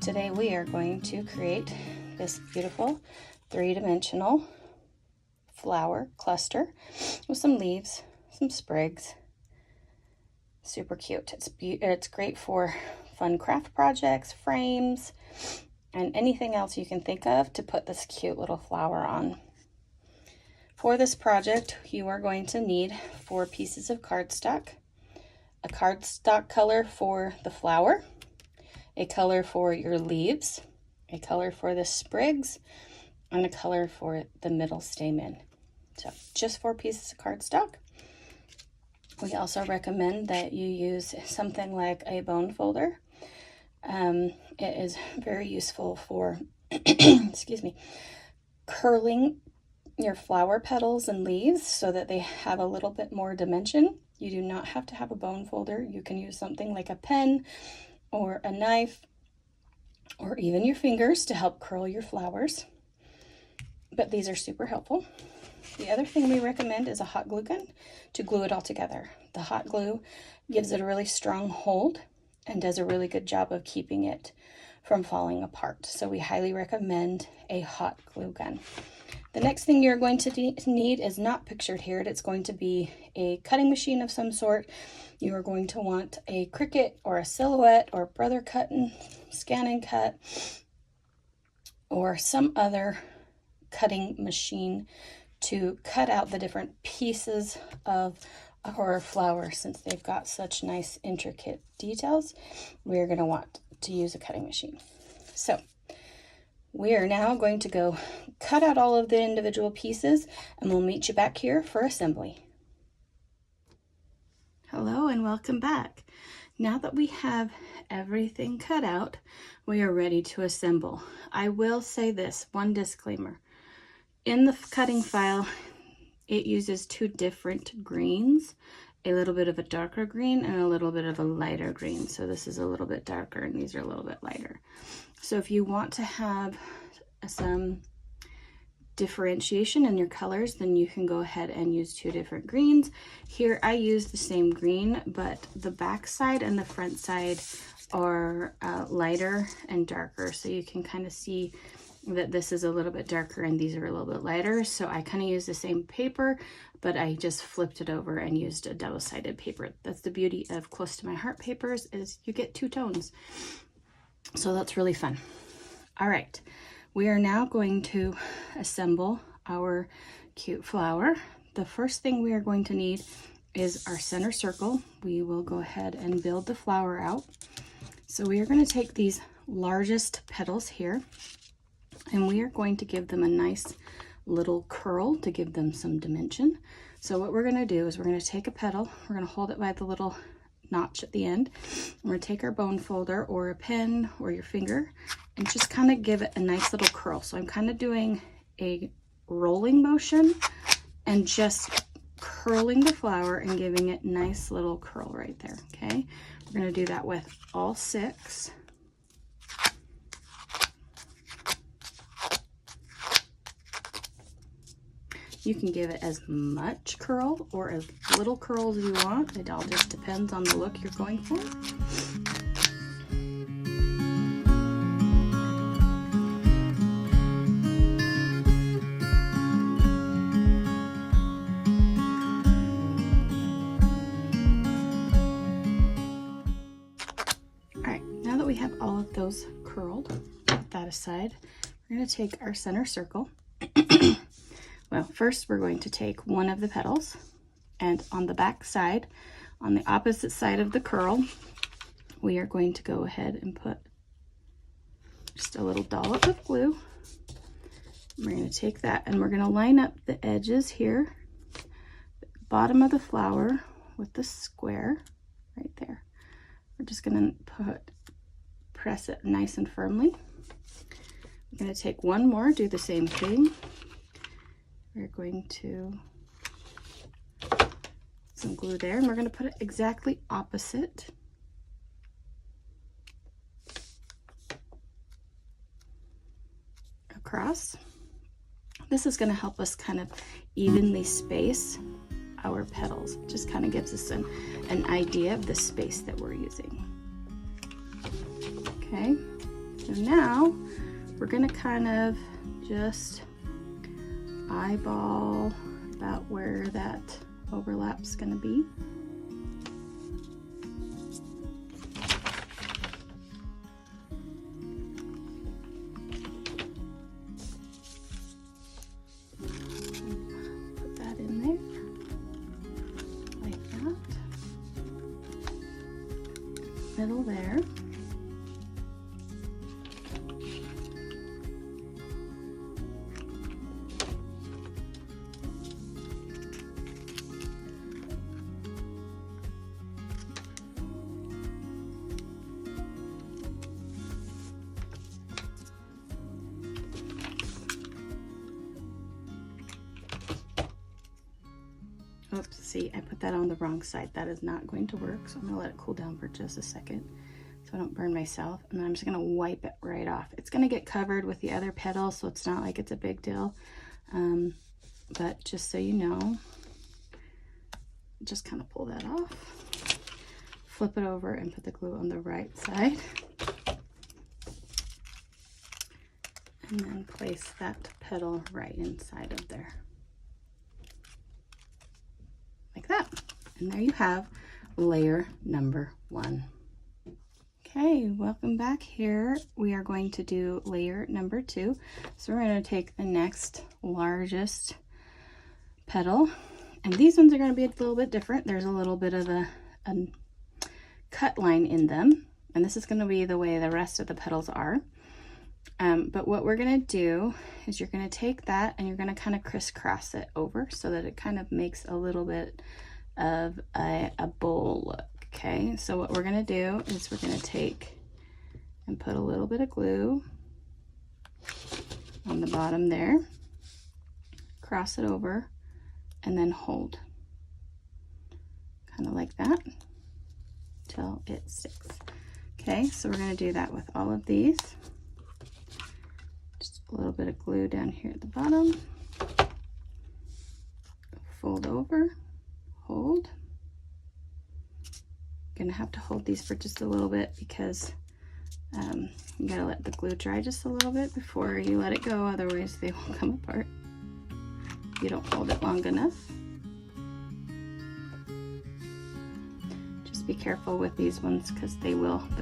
Today we are going to create this beautiful three-dimensional flower cluster with some leaves, some sprigs. Super cute. It's great for fun craft projects, frames, and anything else you can think of to put this cute little flower on. For this project, you are going to need 4 pieces of cardstock, a cardstock color for the flower, a color for your leaves, a color for the sprigs, and a color for the middle stamen. So just 4 pieces of cardstock. We also recommend that you use something like a bone folder. It is very useful for, excuse me, curling your flower petals and leaves so that they have a little bit more dimension. You do not have to have a bone folder. You can use something like a pen or a knife or even your fingers to help curl your flowers. But these are super helpful. The other thing we recommend is a hot glue gun to glue it all together. The hot glue gives it a really strong hold and does a really good job of keeping it from falling apart. So we highly recommend a hot glue gun. The next thing you're going to need is not pictured here. It's going to be a cutting machine of some sort. You are going to want a Cricut or a Silhouette or Brother Cut and Scan and Cut or some other cutting machine to cut out the different pieces of our flower. Since they've got such nice intricate details, we're going to want to use a cutting machine. So we are now going to go cut out all of the individual pieces, and we'll meet you back here for assembly. Hello and welcome back. Now that we have everything cut out, we are ready to assemble. I will say this, one disclaimer. In the cutting file, it uses 2 different greens, a little bit of a darker green and a little bit of a lighter green. So this is a little bit darker and these are a little bit lighter. So if you want to have some differentiation in your colors, then you can go ahead and use 2 different greens. Here I use the same green, but the back side and the front side are lighter and darker. So you can kind of see that this is a little bit darker and these are a little bit lighter. So I kind of use the same paper, but I just flipped it over and used a double-sided paper. That's the beauty of Close to My Heart papers, is you get 2 tones. So that's really fun. All right, we are now going to assemble our cute flower. The first thing we are going to need is our center circle. We will go ahead and build the flower out. So we are going to take these largest petals here, and we are going to give them a nice little curl to give them some dimension. So what we're going to do is we're going to take a petal, we're going to hold it by the little notch at the end. We're going to take our bone folder or a pen or your finger and just kind of give it a nice little curl. So I'm kind of doing a rolling motion and just curling the flower and giving it nice little curl right there. Okay, we're going to do that with all 6. You can give it as much curl or as little curl as you want. It all just depends on the look you're going for. All right, now that we have all of those curled, put that aside, we're going to take our center circle. Well, first we're going to take one of the petals, and on the back side, on the opposite side of the curl, we are going to go ahead and put just a little dollop of glue. We're going to take that and we're going to line up the edges here, the bottom of the flower with the square right there. We're just going to press it nice and firmly. We're going to take one more, do the same thing. We're going to put some glue there, and we're going to put it exactly opposite. Across. This is going to help us kind of evenly space our petals. It just kind of gives us an idea of the space that we're using. Okay, So now we're gonna kind of just eyeball about where that overlap's gonna be. Put that in there, like that. Middle there. Oops, see, I put that on the wrong side. That is not going to work, so I'm gonna let it cool down for just a second so I don't burn myself. And then I'm just gonna wipe it right off. It's gonna get covered with the other petals, so it's not like it's a big deal. But just so you know, just kind of pull that off, flip it over and put the glue on the right side. And then place that petal right inside of there. Like that. And there you have layer number 1. Okay, welcome back. Here we are going to do layer number 2. So we're going to take the next largest petal, and these ones are going to be a little bit different. There's a little bit of a cut line in them, and this is going to be the way the rest of the petals are. But what we're going to do is you're going to take that and you're going to kind of crisscross it over so that it kind of makes a little bit of a bowl look. Okay, so what we're going to do is we're going to take and put a little bit of glue on the bottom there, cross it over, and then hold, kind of like that, till it sticks. Okay, so we're going to do that with all of these. Just a little bit of glue down here at the bottom, fold over, hold. Gonna have to hold these for just a little bit because you gotta let the glue dry just a little bit before you let it go, otherwise they will come apart if you don't hold it long enough. Just be careful with these ones because the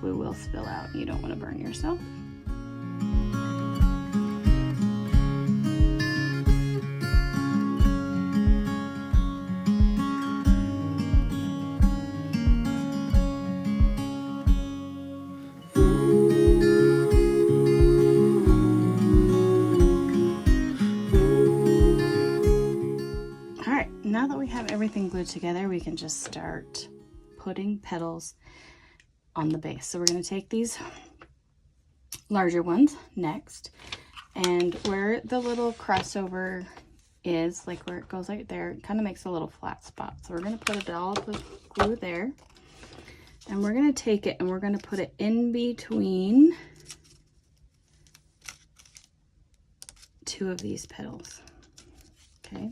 glue will spill out and you don't want to burn yourself. Now that we have everything glued together, we can just start putting petals on the base. So we're going to take these larger ones next, and where the little crossover is, like where it goes right there, it kind of makes a little flat spot. So we're going to put a dollop of glue there, and we're going to take it and we're going to put it in between 2 of these petals. Okay.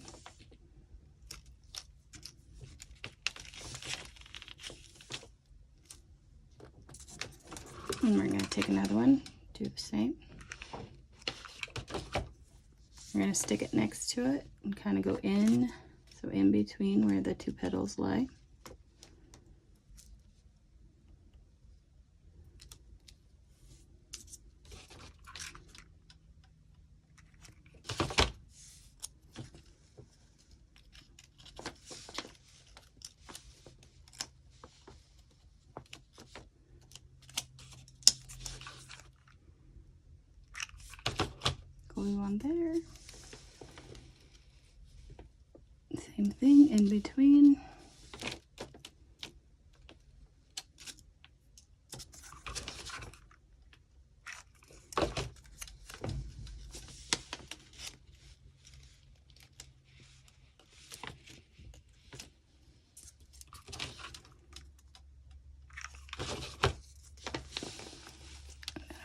And we're going to take another one, do the same. We're going to stick it next to it and kind of go in, so in between where the 2 petals lie. Glue on there. Same thing in between.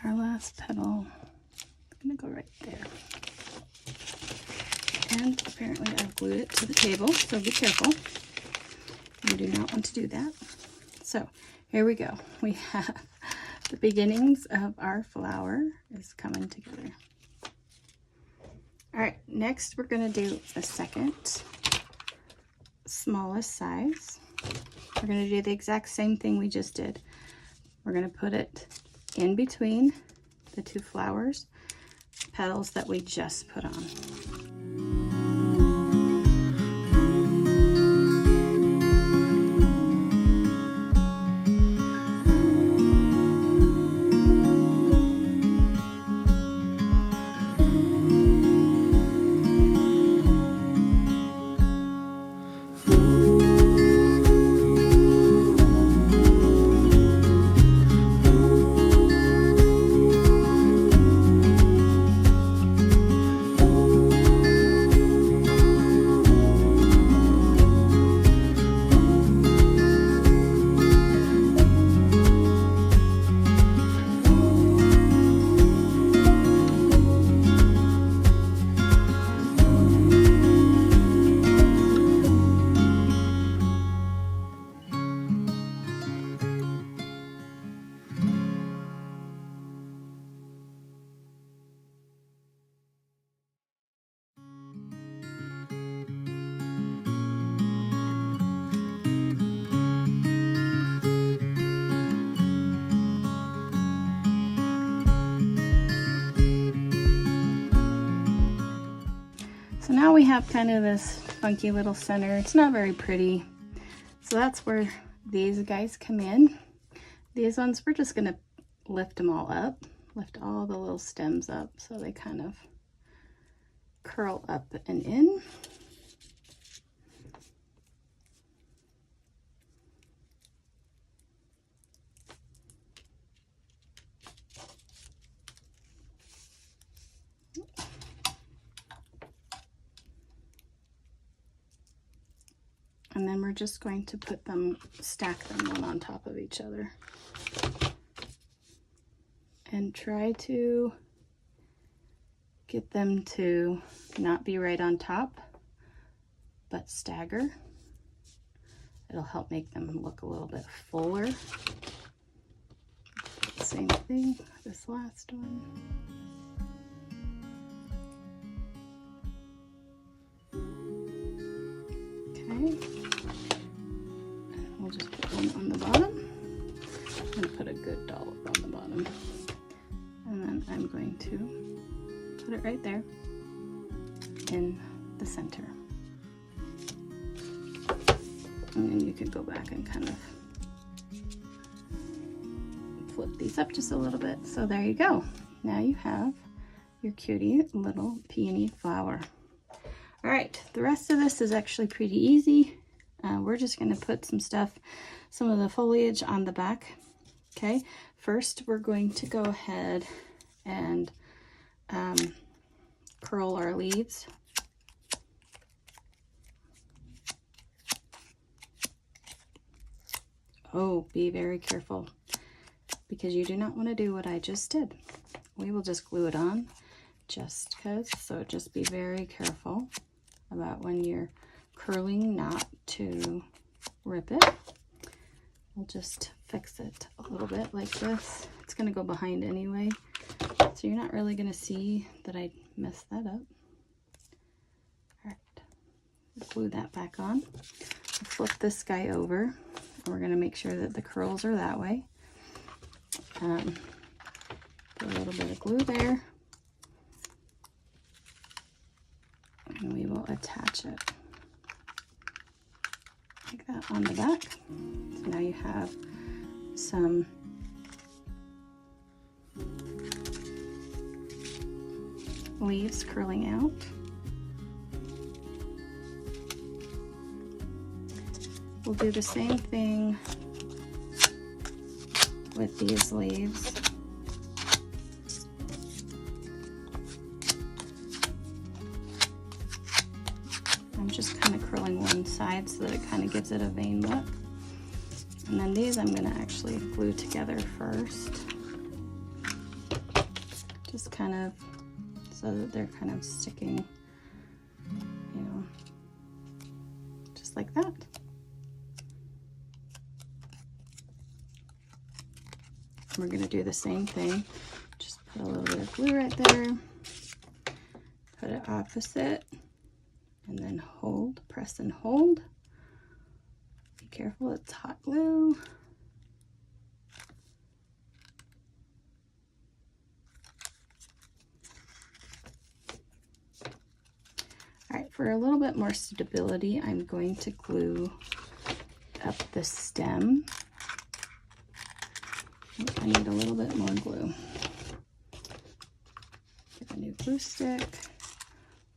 Our last petal. I'm gonna go right there. And apparently I've glued it to the table, so be careful. You do not want to do that. So here we go. We have The beginnings of our flower is coming together. All right, next we're going to do the second smallest size. We're going to do the exact same thing we just did. We're going to put it in between the two flowers, petals that we just put on. So now we have kind of this funky little center. It's not very pretty. So that's where these guys come in. These ones, we're just gonna lift them all up, lift all the little stems up so they kind of curl up and in. And then we're just going to put them, stack them one on top of each other. And try to get them to not be right on top, but stagger. It'll help make them look a little bit fuller. Same thing, this last one. Okay. We'll just put one on the bottom. I'm going to put a good dollop on the bottom. And then I'm going to put it right there in the center. And then you can go back and kind of flip these up just a little bit. So there you go. Now you have your cutie little peony flower. All right, the rest of this is actually pretty easy. We're just going to put some of the foliage on the back. Okay, first we're going to go ahead and curl our leaves. Oh, be very careful, because you do not want to do what I just did. We will just glue it on just because, so just be very careful about when you're curling not to rip it. We'll just fix it a little bit like this. It's going to go behind anyway, so you're not really going to see that I messed that up. All right, glue that back on. Flip this guy over, and we're going to make sure that the curls are that way. Put a little bit of glue there, and we will attach it like that on the back. So now you have some leaves curling out. We'll do the same thing with these leaves. I'm just kind of curling one side so that it kind of gives it a vein look. And then these I'm going to actually glue together first. Just kind of so that they're kind of sticking, you know, just like that. we're going to do the same thing. Just put a little bit of glue right there, put it opposite, and then hold, press and hold. Be careful, it's hot glue. All right, for a little bit more stability, I'm going to glue up the stem. I need a little bit more glue. Get a new glue stick,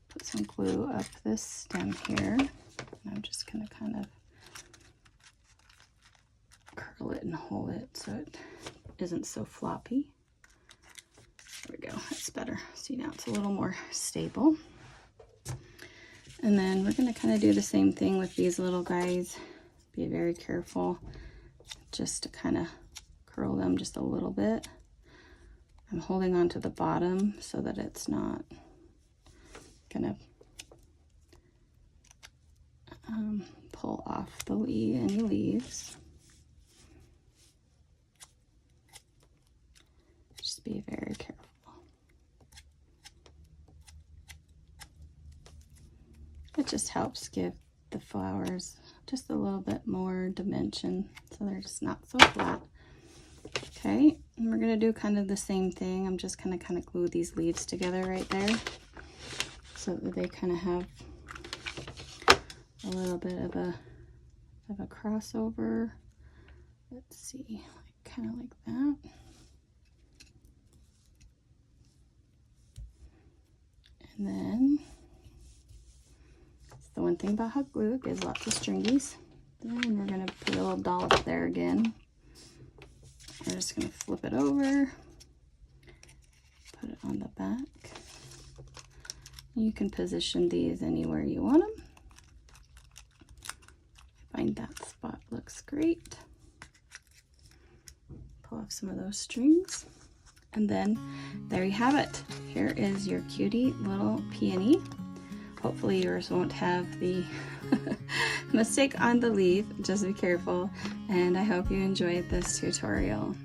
put some glue up this stem here. And I'm just gonna kind of curl it and hold it so it isn't so floppy. There we go, that's better. See, now it's a little more stable. And then we're gonna kind of do the same thing with these little guys. Be very careful just to kind of curl them just a little bit. I'm holding on to the bottom so that it's not gonna pull off any leaves. Just be very careful. It just helps give the flowers just a little bit more dimension so they're just not so flat. Okay, and we're gonna do kind of the same thing. I'm just gonna kind of glue these leaves together right there so that they kind of have a little bit of a crossover. Let's see, kind of like that. And then it's the one thing about hot glue, it gives lots of stringies. Then we're gonna put a little dollop there again. We're just going to flip it over, put it on the back. You can position these anywhere you want them. I find that spot looks great. Pull off some of those strings. And then there you have it. Here is your cutie little peony. Hopefully yours won't have the mistake on the leaf. Just be careful. And I hope you enjoyed this tutorial.